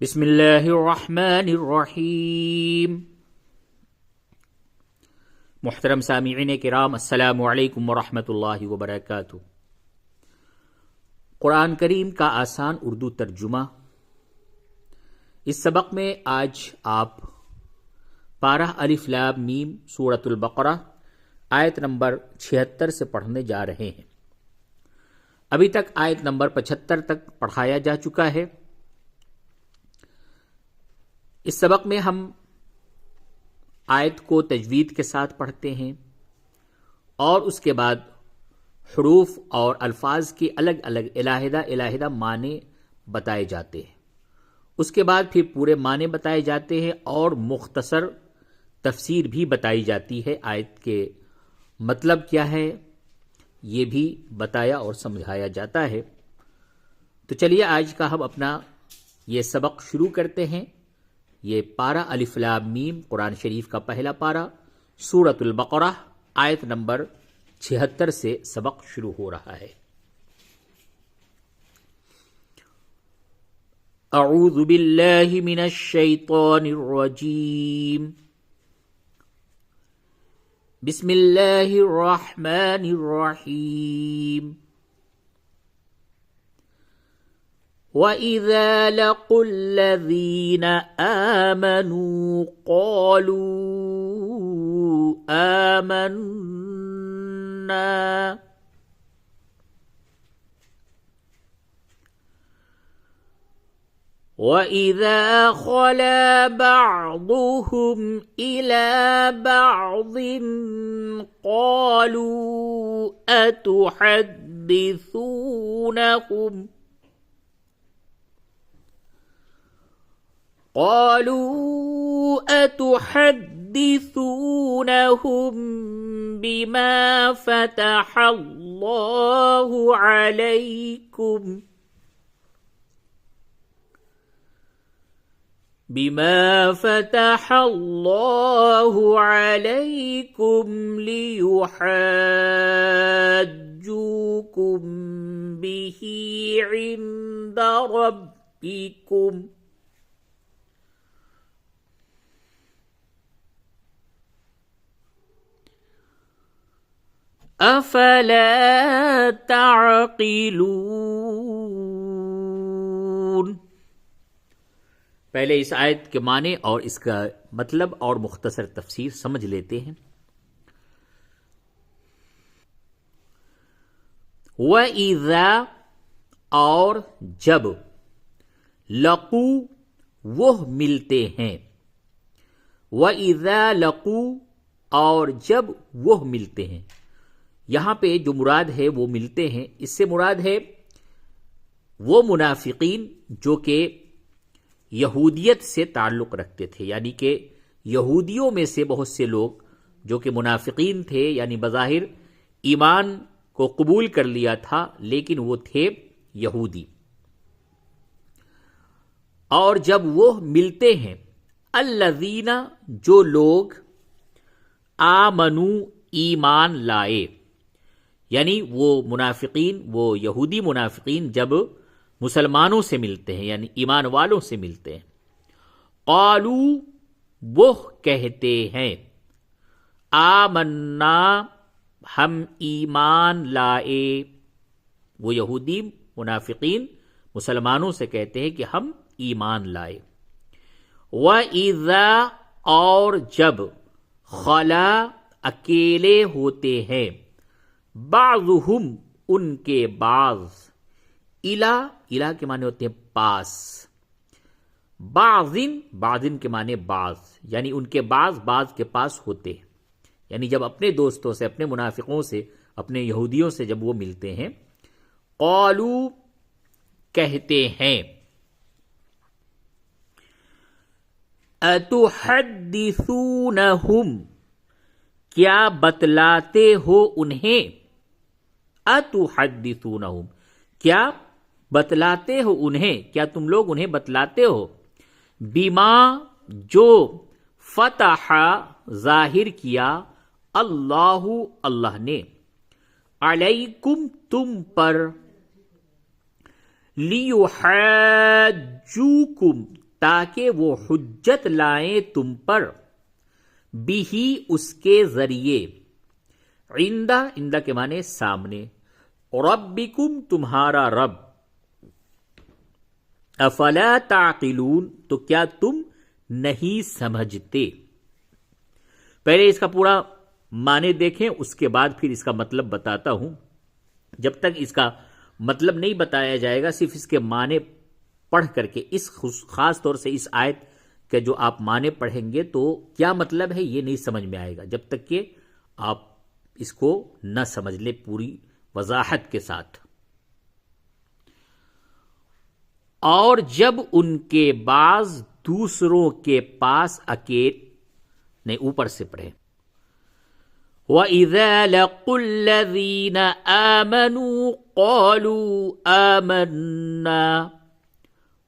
بسم اللہ الرحمن الرحیم۔ محترم سامعین کرام، السلام علیکم ورحمۃ اللہ وبرکاتہ۔ قرآن کریم کا آسان اردو ترجمہ۔ اس سبق میں آج آپ پارہ الف لام میم سورۃ البقرہ آیت نمبر 76 سے پڑھنے جا رہے ہیں۔ ابھی تک آیت نمبر 75 تک پڑھایا جا چکا ہے۔ اس سبق میں ہم آیت کو تجوید کے ساتھ پڑھتے ہیں اور اس کے بعد حروف اور الفاظ کے الگ الگ علیحدہ معنی بتائے جاتے ہیں۔ اس کے بعد پھر پورے معنی بتائے جاتے ہیں اور مختصر تفسیر بھی بتائی جاتی ہے۔ آیت کے مطلب کیا ہے یہ بھی بتایا اور سمجھایا جاتا ہے۔ تو چلیے آج کا ہم اپنا یہ سبق شروع کرتے ہیں۔ یہ پارہ الف لام میم قرآن شریف کا پہلا پارہ سورۃ البقرہ آیت نمبر 76 سے سبق شروع ہو رہا ہے۔ اعوذ باللہ من الشیطان الرجیم، بسم اللہ الرحمن الرحیم۔ وَإِذَا لَقُوا الَّذِينَ آمَنُوا قَالُوا آمَنَّا وَإِذَا خَلَا بَعْضُهُمْ إِلَى بَعْضٍ قَالُوا أتحدثونهم بما فتح الله عليكم ليحاجوكم به عند ربكم افلا تعقلون۔ پہلے اس آیت کے معنی اور اس کا مطلب اور مختصر تفسیر سمجھ لیتے ہیں۔ وَإِذَا اور جب، لقو وہ ملتے ہیں، وَإِذَا لقو اور جب وہ ملتے ہیں۔ یہاں پہ جو مراد ہے وہ ملتے ہیں، اس سے مراد ہے وہ منافقین جو کہ یہودیت سے تعلق رکھتے تھے، یعنی کہ یہودیوں میں سے بہت سے لوگ جو کہ منافقین تھے، یعنی بظاہر ایمان کو قبول کر لیا تھا لیکن وہ تھے یہودی۔ اور جب وہ ملتے ہیں، الذین جو لوگ آمنو ایمان لائے، یعنی وہ منافقین، وہ یہودی منافقین جب مسلمانوں سے ملتے ہیں یعنی ایمان والوں سے ملتے ہیں، قالو وہ کہتے ہیں، آمنا ہم ایمان لائے۔ وہ یہودی منافقین مسلمانوں سے کہتے ہیں کہ ہم ایمان لائے۔ وَإِذَا اور جب، خلا اکیلے ہوتے ہیں، بعضهم ان کے بعض، الہ کے معنی ہوتے ہیں پاس، بعضن کے معنی بعض، یعنی ان کے بعض کے پاس ہوتے ہیں، یعنی جب اپنے دوستوں سے، اپنے منافقوں سے، اپنے یہودیوں سے جب وہ ملتے ہیں، قالو کہتے ہیں، اتحدثونہم کیا بتلاتے ہو انہیں، اتحدثونہم کیا بتلاتے ہو انہیں، کیا تم لوگ انہیں بتلاتے ہو، بما جو فتح ظاہر کیا، اللہ نے، علیکم تم پر، لیحاجوکم تاکہ وہ حجت لائیں تم پر، بھی اس کے ذریعے، عندہ کے معنی سامنے، ربکم تمہارا رب، افلا تعقلون تو کیا تم نہیں سمجھتے۔ پہلے اس کا پورا معنی دیکھیں، اس کے بعد پھر اس کا مطلب بتاتا ہوں۔ جب تک اس کا مطلب نہیں بتایا جائے گا، صرف اس کے معنی پڑھ کر کے، اس خاص طور سے اس آیت کے جو آپ معنی پڑھیں گے تو کیا مطلب ہے یہ نہیں سمجھ میں آئے گا جب تک کہ آپ اس کو نہ سمجھ لیں پوری وضاحت کے ساتھ۔ اور جب ان کے بعض دوسروں کے پاس نہیں، اوپر سے پڑھیں، وَإِذَا لَقُوا الَّذِينَ آمَنُوا قَالُوا آمَنَّا،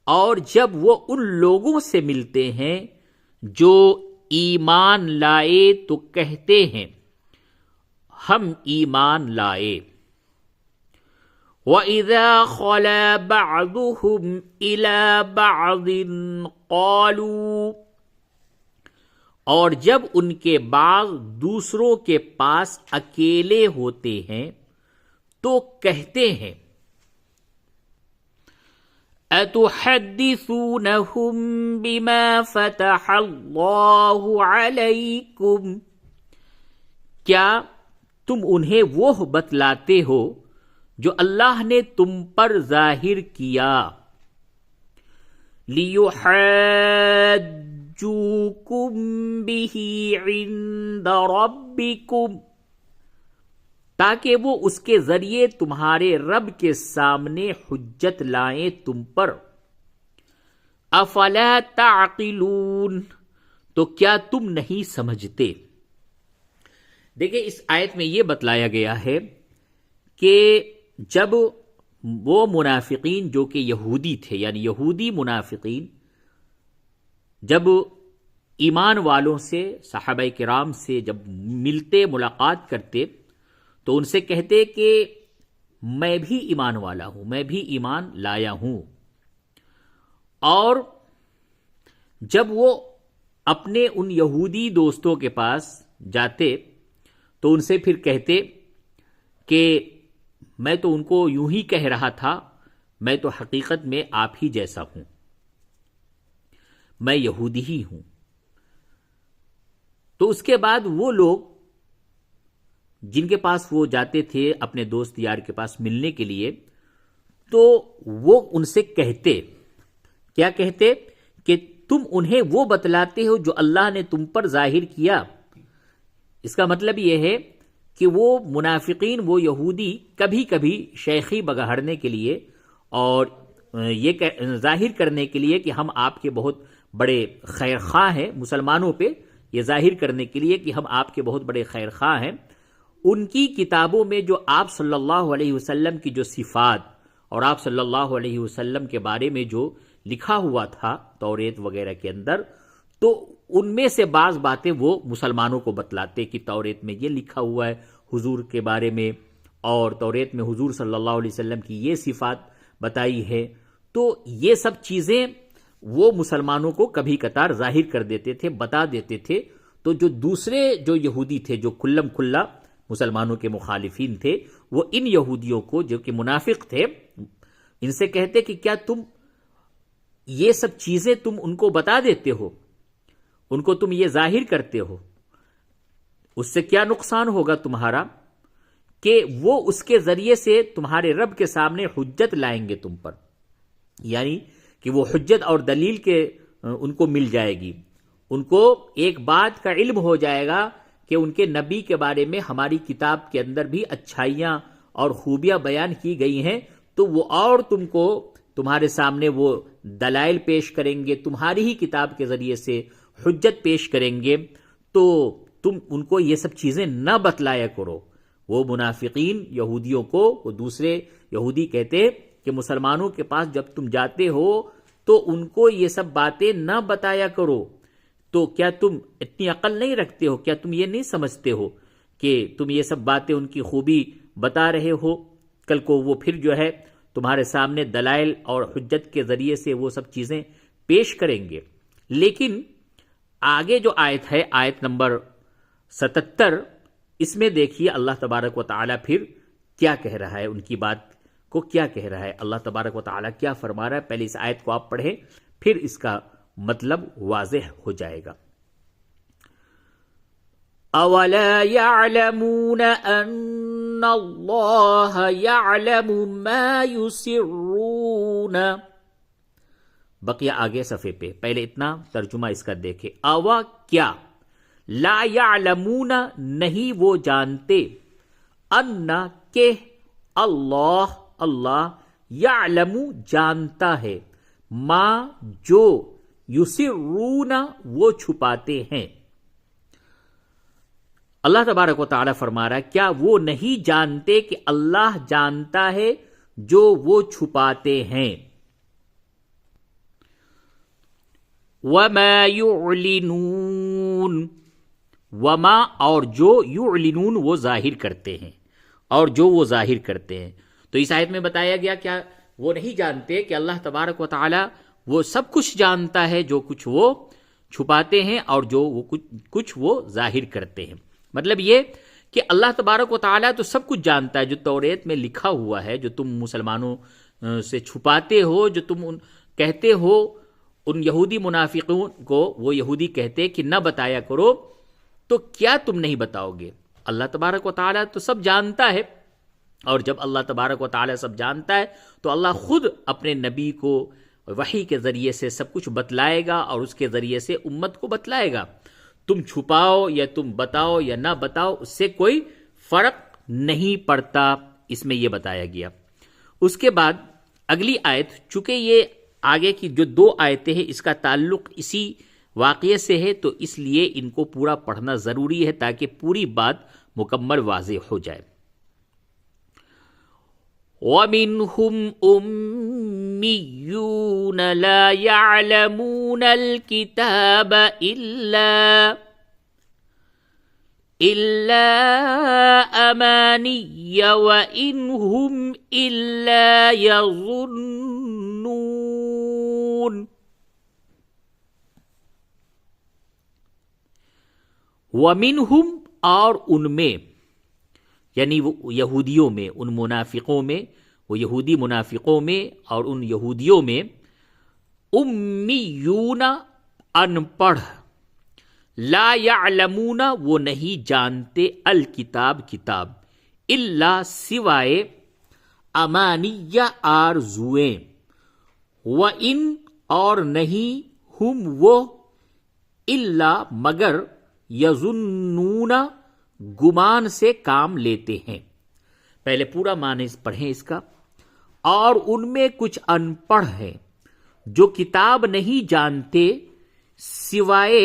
اور جب وہ ان لوگوں سے ملتے ہیں جو ایمان لائے تو کہتے ہیں ہم ایمان لائے۔ وَإِذَا خَلَا بَعْضُهُمْ إِلَى بَعْضٍ قَالُوا، اور جب ان کے بعض دوسروں کے پاس اکیلے ہوتے ہیں تو کہتے ہیں أَتُحَدِّثُونَهُمْ بِمَا فَتَحَ اللَّهُ عَلَيْكُمْ، کیا تم انہیں وہ بتلاتے ہو جو اللہ نے تم پر ظاہر کیا، لِيُحَاجُّوكُمْ بِهِ عِندَ رَبِّكُمْ، تاکہ وہ اس کے ذریعے تمہارے رب کے سامنے حجت لائیں تم پر۔ افلا تعقلون تو کیا تم نہیں سمجھتے۔ دیکھیں اس آیت میں یہ بتلایا گیا ہے کہ جب وہ منافقین جو کہ یہودی تھے، یعنی یہودی منافقین، جب ایمان والوں سے، صحابہ کرام سے جب ملتے، ملاقات کرتے تو ان سے کہتے کہ میں بھی ایمان والا ہوں، میں بھی ایمان لایا ہوں۔ اور جب وہ اپنے ان یہودی دوستوں کے پاس جاتے تو ان سے پھر کہتے کہ میں تو ان کو یوں ہی کہہ رہا تھا، میں تو حقیقت میں آپ ہی جیسا ہوں، میں یہودی ہی ہوں۔ تو اس کے بعد وہ لوگ جن کے پاس وہ جاتے تھے اپنے دوست یار کے پاس ملنے کے لیے، تو وہ ان سے کہتے، کیا کہتے کہ تم انہیں وہ بتلاتے ہو جو اللہ نے تم پر ظاہر کیا۔ اس کا مطلب یہ ہے کہ وہ منافقین، وہ یہودی کبھی کبھی شیخی بگاڑنے کے لیے اور یہ ظاہر کرنے کے لیے کہ ہم آپ کے بہت بڑے خیر خواہ ہیں، مسلمانوں پہ یہ ظاہر کرنے کے لیے کہ ہم آپ کے بہت بڑے خیر خواہ ہیں، ان کی کتابوں میں جو آپ صلی اللہ علیہ وسلم کی جو صفات اور آپ صلی اللہ علیہ وسلم کے بارے میں جو لکھا ہوا تھا توریت وغیرہ کے اندر، تو ان میں سے بعض باتیں وہ مسلمانوں کو بتلاتے کہ توریت میں یہ لکھا ہوا ہے حضور کے بارے میں، اور توریت میں حضور صلی اللہ علیہ وسلم کی یہ صفات بتائی ہے۔ تو یہ سب چیزیں وہ مسلمانوں کو کبھی کتار ظاہر کر دیتے تھے، بتا دیتے تھے۔ تو جو دوسرے جو یہودی تھے، جو کھلم کھلا مسلمانوں کے مخالفین تھے، وہ ان یہودیوں کو جو کہ منافق تھے ان سے کہتے کہ کیا تم یہ سب چیزیں تم ان کو بتا دیتے ہو، ان کو تم یہ ظاہر کرتے ہو، اس سے کیا نقصان ہوگا تمہارا کہ وہ اس کے ذریعے سے تمہارے رب کے سامنے حجت لائیں گے تم پر، یعنی کہ وہ حجت اور دلیل کے ان کو مل جائے گی، ان کو ایک بات کا علم ہو جائے گا کہ ان کے نبی کے بارے میں ہماری کتاب کے اندر بھی اچھائیاں اور خوبیاں بیان کی گئی ہیں، تو وہ اور تم کو تمہارے سامنے وہ دلائل پیش کریں گے، تمہاری ہی کتاب کے ذریعے سے حجت پیش کریں گے، تو تم ان کو یہ سب چیزیں نہ بتلایا کرو۔ وہ منافقین یہودیوں کو وہ دوسرے یہودی کہتے کہ مسلمانوں کے پاس جب تم جاتے ہو تو ان کو یہ سب باتیں نہ بتایا کرو۔ تو کیا تم اتنی عقل نہیں رکھتے ہو؟ کیا تم یہ نہیں سمجھتے ہو کہ تم یہ سب باتیں ان کی خوبی بتا رہے ہو؟ کل کو وہ پھر جو ہے تمہارے سامنے دلائل اور حجت کے ذریعے سے وہ سب چیزیں پیش کریں گے. لیکن آگے جو آیت ہے، آیت نمبر 77، اس میں دیکھیے اللہ تبارک و تعالیٰ پھر کیا کہہ رہا ہے، ان کی بات کو کیا کہہ رہا ہے، اللہ تبارک و تعالیٰ کیا فرما رہا ہے. پہلے اس آیت کو آپ پڑھیں، پھر اس کا مطلب واضح ہو جائے گا. أَوَلَا يَعْلَمُونَ أَنَّ اللَّهَ يَعْلَمُ مَا يُسِرُّونَ. بقیہ آگے صفحے پہ، پہلے اتنا ترجمہ اس کا دیکھیں. اوا کیا، لا یعلمون نہیں وہ جانتے، ان کہ اللہ اللہ یعلم جانتا ہے، ما جو یسرون وہ چھپاتے ہیں. اللہ تبارک و تعالیٰ فرما رہا ہے کیا وہ نہیں جانتے کہ اللہ جانتا ہے جو وہ چھپاتے ہیں. وَمَا يُعْلِنُونَ، وما اور جو، یعلنون وہ ظاہر کرتے ہیں، اور جو وہ ظاہر کرتے ہیں. تو اس آیت میں بتایا گیا کیا وہ نہیں جانتے کہ اللہ تبارک و تعالی وہ سب کچھ جانتا ہے، جو کچھ وہ چھپاتے ہیں اور جو وہ کچھ وہ ظاہر کرتے ہیں. مطلب یہ کہ اللہ تبارک و تعالی تو سب کچھ جانتا ہے، جو توریت میں لکھا ہوا ہے، جو تم مسلمانوں سے چھپاتے ہو، جو تم کہتے ہو ان یہودی منافقون کو، وہ یہودی کہتے کہ نہ بتایا کرو، تو کیا تم نہیں بتاؤ گے؟ اللہ تبارک و تعالیٰ تو سب جانتا ہے، اور جب اللہ تبارک و تعالیٰ سب جانتا ہے تو اللہ خود اپنے نبی کو وحی کے ذریعے سے سب کچھ بتلائے گا، اور اس کے ذریعے سے امت کو بتلائے گا. تم چھپاؤ یا تم بتاؤ یا نہ بتاؤ، اس سے کوئی فرق نہیں پڑتا، اس میں یہ بتایا گیا. اس کے بعد اگلی آیت، چونکہ یہ آگے کی جو دو آیتیں ہیں اس کا تعلق اسی واقعے سے ہے، تو اس لیے ان کو پورا پڑھنا ضروری ہے تاکہ پوری بات مکمل واضح ہو جائے. وَمِنْهُمْ أُمِّيُّونَ لَا يَعْلَمُونَ الْكِتَابَ إِلَّا أَمَانِيَّ وَإِنْ هُمْ إِلَّا يَظُنُّونَ. وَمِنْهُمْ اور ان میں، یعنی وہ یہودیوں میں، ان منافقوں میں، وہ یہودی منافقوں میں اور ان یہودیوں میں، امیون ان پڑھ، لا یعلمون وہ نہیں جانتے، الکتاب کتاب، الا سوائے، امانیہ آرزویں، وَإِن اور نہیں، ہم وہ، الا مگر، یظنون گمان سے کام لیتے ہیں. پہلے پورا معنی پڑھیں اس کا. اور ان میں کچھ ان پڑھ ہیں جو کتاب نہیں جانتے سوائے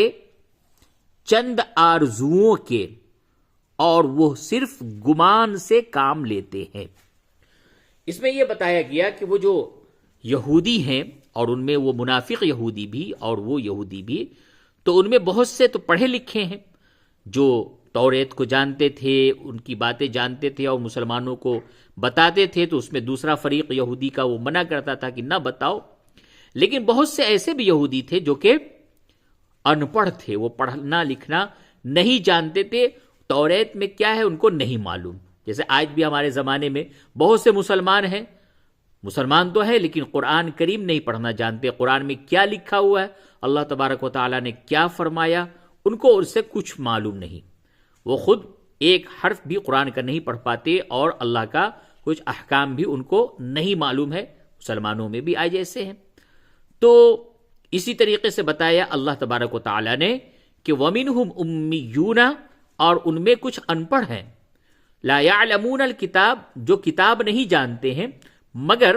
چند آرزوؤں کے، اور وہ صرف گمان سے کام لیتے ہیں. اس میں یہ بتایا گیا کہ وہ جو یہودی ہیں، اور ان میں وہ منافق یہودی بھی اور وہ یہودی بھی، تو ان میں بہت سے تو پڑھے لکھے ہیں جو توریت کو جانتے تھے، ان کی باتیں جانتے تھے اور مسلمانوں کو بتاتے تھے. تو اس میں دوسرا فریق یہودی کا وہ منع کرتا تھا کہ نہ بتاؤ. لیکن بہت سے ایسے بھی یہودی تھے جو کہ ان پڑھ تھے، وہ پڑھنا لکھنا نہیں جانتے تھے، توریت میں کیا ہے ان کو نہیں معلوم. جیسے آج بھی ہمارے زمانے میں بہت سے مسلمان ہیں، مسلمان تو ہے لیکن قرآن کریم نہیں پڑھنا جانتے. قرآن میں کیا لکھا ہوا ہے، اللہ تبارک و تعالیٰ نے کیا فرمایا، ان کو اس سے کچھ معلوم نہیں. وہ خود ایک حرف بھی قرآن کا نہیں پڑھ پاتے، اور اللہ کا کچھ احکام بھی ان کو نہیں معلوم ہے. مسلمانوں میں بھی آج ایسے ہیں. تو اسی طریقے سے بتایا اللہ تبارک و تعالیٰ نے کہ وَمِنْهُمْ أُمِّيُّونَ اور ان میں کچھ ان پڑھ ہیں، لا يعلمون الکتاب جو کتاب نہیں جانتے ہیں، مگر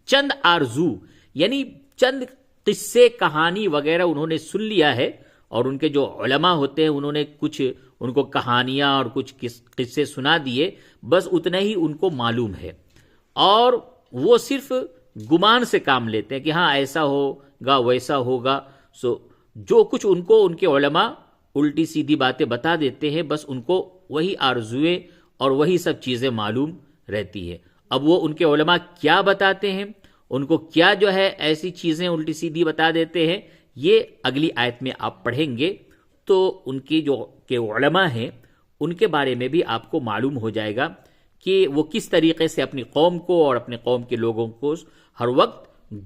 چند آرزو یعنی چند قصے کہانی وغیرہ انہوں نے سن لیا ہے، اور ان کے جو علماء ہوتے ہیں انہوں نے کچھ ان کو کہانیاں اور کچھ قصے سنا دیے، بس اتنا ہی ان کو معلوم ہے، اور وہ صرف گمان سے کام لیتے ہیں کہ ہاں ایسا ہوگا ویسا ہوگا. جو کچھ ان کو ان کے علماء الٹی سیدھی باتیں بتا دیتے ہیں، بس ان کو وہی آرزویں اور وہی سب چیزیں معلوم رہتی ہے. اب وہ ان کے علماء کیا بتاتے ہیں ان کو کیا جو ہے ایسی چیزیں الٹی سیدھی بتا دیتے ہیں، یہ اگلی آیت میں آپ پڑھیں گے تو ان کی جو کہ علماء ہیں ان کے بارے میں بھی آپ کو معلوم ہو جائے گا کہ وہ کس طریقے سے اپنی قوم کو اور اپنے قوم کے لوگوں کو ہر وقت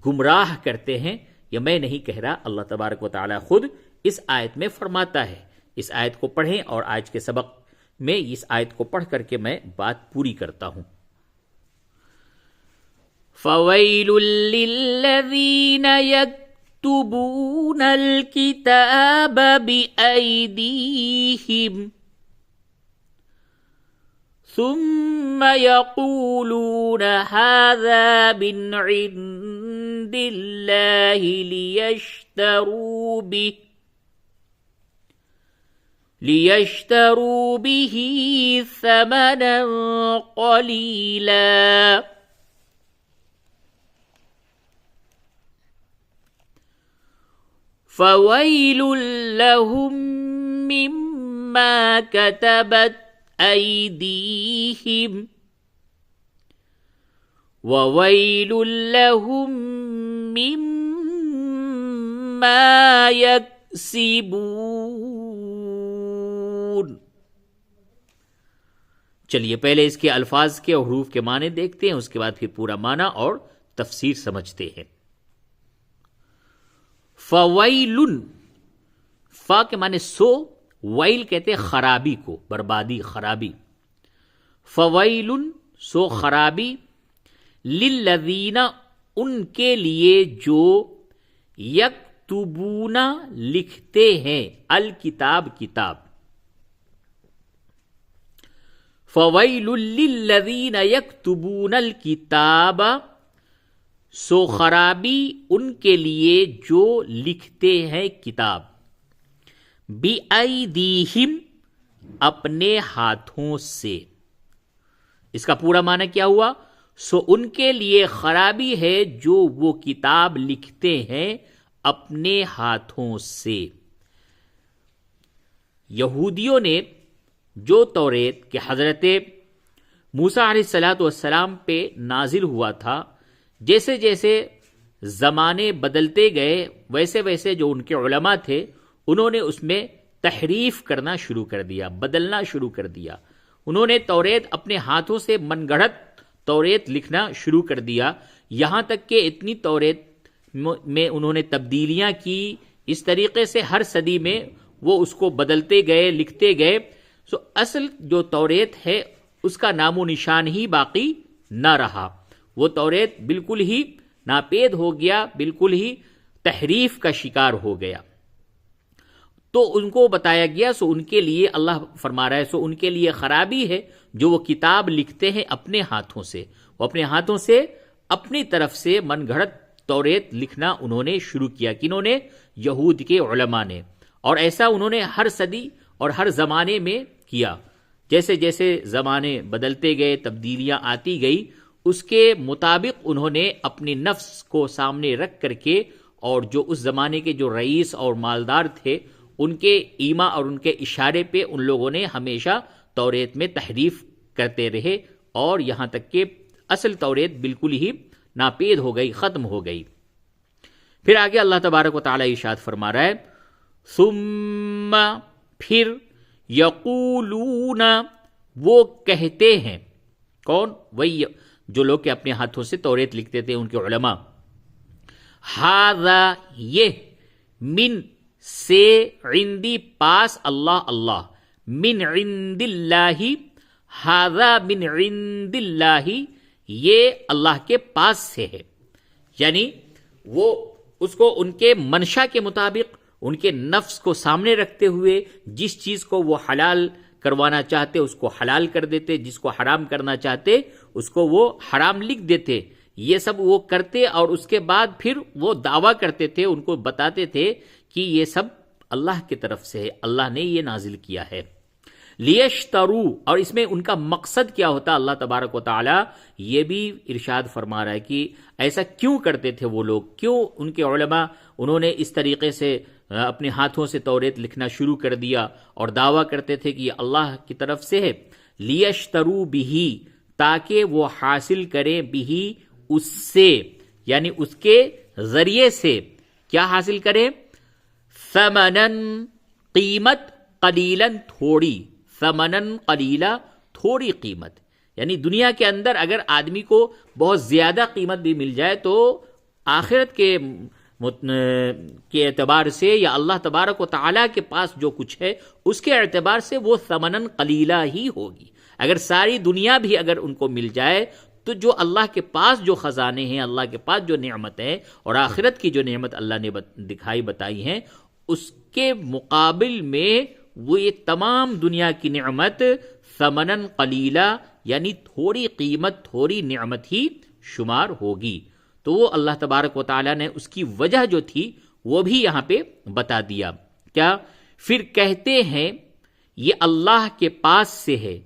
گمراہ کرتے ہیں۔ یہ میں نہیں کہہ رہا، اللہ تبارک و تعالی خود اس آیت میں فرماتا ہے۔ اس آیت کو پڑھیں اور آج کے سبق میں اس آیت کو پڑھ کر کے میں بات پوری کرتا ہوں۔ فَوَيْلٌ لِّلَّذِينَ يَكْتُبُونَ الْكِتَابَ بِأَيْدِيهِمْ ثم يقولون هذا من عند الله ليشتروا به ثمنا قليلا فويل لهم مما كتبت أيديهم وويل لهم مما يكسبون۔ چلیے پہلے اس کے الفاظ کے اور حروف کے معنی دیکھتے ہیں، اس کے بعد پھر پورا معنی اور تفسیر سمجھتے ہیں۔ فویل، فا کے معنی سو، ویل کہتے ہیں خرابی کو، بربادی، خرابی۔ فویل سو خرابی، للذین ان کے لیے جو یکتبون لکھتے ہیں، الکتاب کتاب۔ فویل للذین یکتبون الکتاب، سو خرابی ان کے لیے جو لکھتے ہیں کتاب، بِأَيْدِيهِمْ اپنے ہاتھوں سے۔ اس کا پورا معنی کیا ہوا؟ سو ان کے لیے خرابی ہے جو وہ کتاب لکھتے ہیں اپنے ہاتھوں سے۔ یہودیوں نے جو توریت کہ حضرت موسیٰ علیہ السلام پہ نازل ہوا تھا، جیسے جیسے زمانے بدلتے گئے ویسے ویسے جو ان کے علماء تھے انہوں نے اس میں تحریف کرنا شروع کر دیا، بدلنا شروع کر دیا۔ انہوں نے توریت اپنے ہاتھوں سے من گڑھت توریت لکھنا شروع کر دیا، یہاں تک کہ اتنی توریت میں انہوں نے تبدیلیاں کی، اس طریقے سے ہر صدی میں وہ اس کو بدلتے گئے، لکھتے گئے۔ سو اصل جو توریت ہے اس کا نام و نشان ہی باقی نہ رہا، وہ توریت بالکل ہی ناپید ہو گیا، بالکل ہی تحریف کا شکار ہو گیا۔ تو ان کو بتایا گیا، سو ان کے لیے اللہ فرما رہا ہے، سو ان کے لیے خرابی ہے جو وہ کتاب لکھتے ہیں اپنے ہاتھوں سے۔ وہ اپنے ہاتھوں سے اپنی طرف سے من گھڑت توریت لکھنا انہوں نے شروع کیا، کنہوں نے؟ یہود کے علماء نے۔ اور ایسا انہوں نے ہر صدی اور ہر زمانے میں کیا، جیسے جیسے زمانے بدلتے گئے، تبدیلیاں آتی گئی، اس کے مطابق انہوں نے اپنی نفس کو سامنے رکھ کر کے، اور جو اس زمانے کے جو رئیس اور مالدار تھے ان کے ایما اور ان کے اشارے پہ ان لوگوں نے ہمیشہ توریت میں تحریف کرتے رہے، اور یہاں تک کہ اصل توریت بالکل ہی ناپید ہو گئی، ختم ہو گئی۔ پھر آگے اللہ تبارک و تعالی ارشاد فرما رہا ہے، ثم پھر، یقولون وہ کہتے ہیں، کون؟ وہی جو لوگ کہ اپنے ہاتھوں سے توریت لکھتے تھے ان کے علماء، ھذا یہ، من سے، عندی پاس، اللہ اللہ، من عند اللہ، ھذا من عند اللہ، یہ اللہ کے پاس سے ہے۔ یعنی وہ اس کو ان کے منشا کے مطابق، ان کے نفس کو سامنے رکھتے ہوئے جس چیز کو وہ حلال کروانا چاہتے اس کو حلال کر دیتے، جس کو حرام کرنا چاہتے اس کو وہ حرام لکھ دیتے۔ یہ سب وہ کرتے اور اس کے بعد پھر وہ دعویٰ کرتے تھے، ان کو بتاتے تھے کہ یہ سب اللہ کی طرف سے ہے، اللہ نے یہ نازل کیا ہے۔ لیشترو، اور اس میں ان کا مقصد کیا ہوتا اللہ تبارک و تعالی یہ بھی ارشاد فرما رہا ہے کہ ایسا کیوں کرتے تھے وہ لوگ، کیوں ان کے علماء انہوں نے اس طریقے سے اپنے ہاتھوں سے توریت لکھنا شروع کر دیا اور دعویٰ کرتے تھے کہ یہ اللہ کی طرف سے ہے۔ لیشترو بھی، تاکہ وہ حاصل کریں بھی اس سے، یعنی اس کے ذریعے سے کیا حاصل کرے؟ ثمنن قیمت، قلیلاً تھوڑی، ثمنن قلیلا تھوڑی قیمت، یعنی دنیا کے اندر اگر آدمی کو بہت زیادہ قیمت بھی مل جائے تو آخرت کے اعتبار سے یا اللہ تبارک و تعالیٰ کے پاس جو کچھ ہے اس کے اعتبار سے وہ ثمنن قلیلا ہی ہوگی۔ اگر ساری دنیا بھی اگر ان کو مل جائے تو جو اللہ کے پاس جو خزانے ہیں، اللہ کے پاس جو نعمت ہے اور آخرت کی جو نعمت اللہ نے دکھائی بتائی ہیں، اس کے مقابل میں وہ یہ تمام دنیا کی نعمت ثمنن قلیلا یعنی تھوڑی قیمت، تھوڑی نعمت ہی شمار ہوگی۔ تو وہ اللہ تبارک و تعالیٰ نے اس کی وجہ جو تھی وہ بھی یہاں پہ بتا دیا۔ کیا؟ پھر کہتے ہیں یہ اللہ کے پاس سے ہے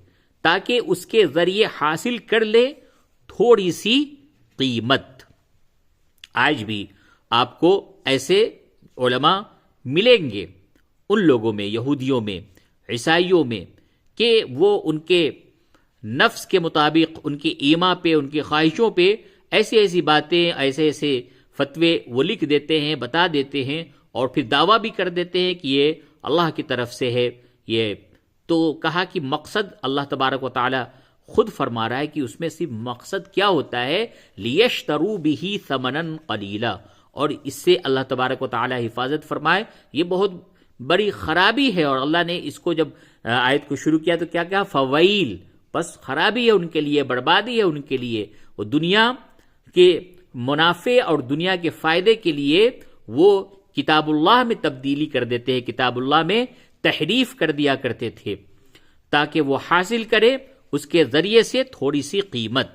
تاکہ اس کے ذریعے حاصل کر لے تھوڑی سی قیمت۔ آج بھی آپ کو ایسے علماء ملیں گے ان لوگوں میں، یہودیوں میں، عیسائیوں میں، کہ وہ ان کے نفس کے مطابق، ان کی ایما پہ، ان کی خواہشوں پہ ایسی ایسی باتیں، ایسے فتوے وہ لکھ دیتے ہیں، بتا دیتے ہیں، اور پھر دعویٰ بھی کر دیتے ہیں کہ یہ اللہ کی طرف سے ہے۔ یہ تو کہا کہ مقصد اللہ تبارک و تعالی خود فرما رہا ہے کہ اس میں صرف مقصد کیا ہوتا ہے، لیشتروا بہ ثمنا قلیلا، اور اس سے اللہ تبارک و تعالی حفاظت فرمائے۔ یہ بہت بڑی خرابی ہے، اور اللہ نے اس کو جب آیت کو شروع کیا تو کیا کہا؟ فویل، بس خرابی ہے ان کے لیے، بربادی ہے ان کے لیے۔ وہ دنیا کے منافع اور دنیا کے فائدے کے لیے وہ کتاب اللہ میں تبدیلی کر دیتے ہیں، کتاب اللہ میں تحریف کر دیا کرتے تھے تاکہ وہ حاصل کرے اس کے ذریعے سے تھوڑی سی قیمت۔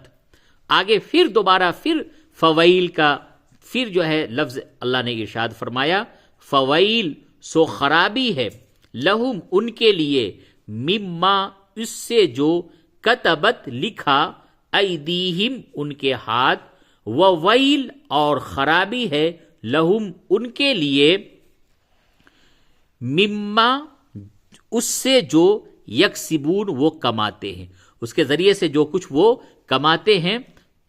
آگے پھر دوبارہ پھر فویل کا پھر جو ہے لفظ اللہ نے ارشاد فرمایا، فویل سو خرابی ہے، لہم ان کے لیے، مما اس سے جو کتبت لکھا، ایدیہم ان کے ہاتھ، وویل اور خرابی ہے، لہم ان کے لیے، مما اس سے جو یکسبون وہ کماتے ہیں، اس کے ذریعے سے جو کچھ وہ کماتے ہیں،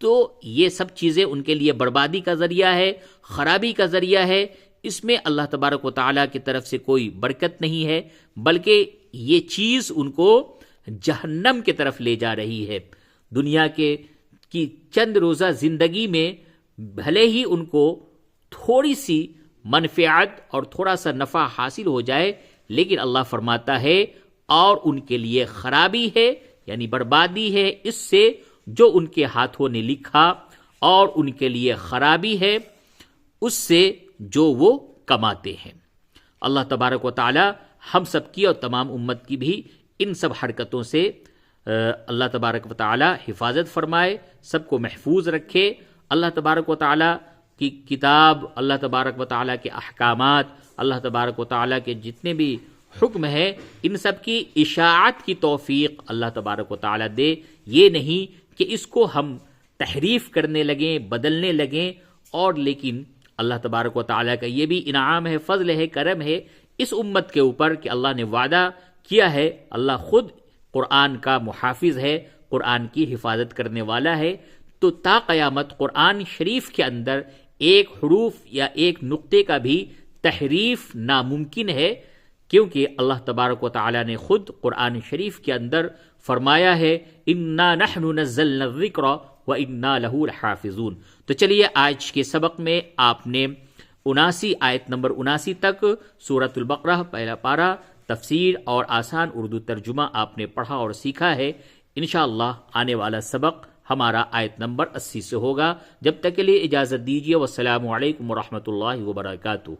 تو یہ سب چیزیں ان کے لیے بربادی کا ذریعہ ہے، خرابی کا ذریعہ ہے۔ اس میں اللہ تبارک و تعالیٰ کی طرف سے کوئی برکت نہیں ہے، بلکہ یہ چیز ان کو جہنم کی طرف لے جا رہی ہے۔ دنیا کی چند روزہ زندگی میں بھلے ہی ان کو تھوڑی سی منفعت اور تھوڑا سا نفع حاصل ہو جائے، لیکن اللہ فرماتا ہے اور ان کے لیے خرابی ہے، یعنی بربادی ہے اس سے جو ان کے ہاتھوں نے لکھا، اور ان کے لیے خرابی ہے اس سے جو وہ کماتے ہیں۔ اللہ تبارک و تعالی ہم سب کی اور تمام امت کی بھی ان سب حرکتوں سے اللہ تبارک و تعالی حفاظت فرمائے، سب کو محفوظ رکھے۔ اللہ تبارک و تعالی کی کتاب، اللہ تبارک و تعالی کے احکامات، اللہ تبارک و تعالی کے جتنے بھی حکم ہے، ان سب کی اشاعت کی توفیق اللہ تبارک و تعالی دے۔ یہ نہیں کہ اس کو ہم تحریف کرنے لگیں، بدلنے لگیں، اور لیکن اللہ تبارک و تعالیٰ کا یہ بھی انعام ہے، فضل ہے، کرم ہے اس امت کے اوپر کہ اللہ نے وعدہ کیا ہے، اللہ خود قرآن کا محافظ ہے، قرآن کی حفاظت کرنے والا ہے۔ تو تا قیامت قرآن شریف کے اندر ایک حروف یا ایک نقطے کا بھی تحریف ناممکن ہے، کیونکہ اللہ تبارک و تعالیٰ نے خود قرآن شریف کے اندر فرمایا ہے، انا نحن نزلنا الذکر وَإِنَّا لَهُ لَحَافِظُونَ۔ تو چلیے آج کے سبق میں آپ نے 79 آیت نمبر 79 تک سورۃ البقرہ پہلا پارہ تفسیر اور آسان اردو ترجمہ آپ نے پڑھا اور سیکھا ہے۔ انشاءاللہ آنے والا سبق ہمارا آیت نمبر 80 سے ہوگا۔ جب تک کے لیے اجازت دیجیے، والسلام علیکم ورحمۃ اللہ وبرکاتہ۔